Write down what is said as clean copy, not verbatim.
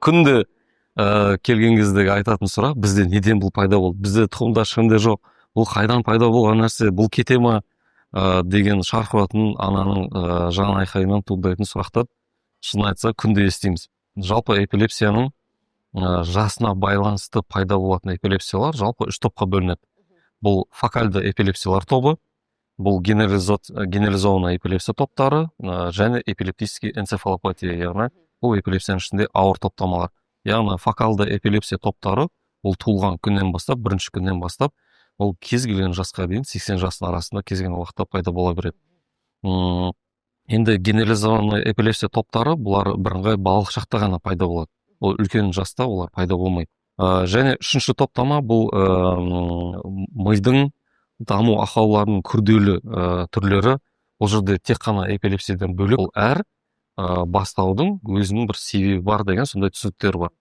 күнде келген кездегі айтатын сұрақ, бізде неден бұл пайда болды, бізде тұқымда ешқандай жоқ, бұл қайдан пайда болған нәрсе, бұл кете ма деген шарқ ұратын ананың жан айқайынан туындайтын сұрақтар шын айтса күнде естиміз. Жалпы эпилепсияның жасына байланысты пайда болатын эпилепсиялар жалпы 3 топқа бөлінеді. Бұл фокальды эпилепсиялар тобы, бұл генерализованный эпилепсия топтары және эпилептический энцефалопатия, яғни бұл эпилепсияның ішінде ауыр топтамалар. Яғни фокалды эпилепсия топтары ол туылған күннен бастап, бірінші күннен бастап, ол кез келген жасқа дейін 80 жастың арасында кез келген уақытта пайда бола береді. Енді генерализованный эпилепсия топтары бұлар бірыңғай балалық шақта ғана пайда болады. Ол үлкен жаста олар пайда болмайды. Және үшінші топтама бұл мидың даму ақауларының күрделі түрлері. Ол жерде тек қана эпилепсиядан бөлек ол әр бастаудың өзінің бір себебі бар деген сондай түсініктер бар.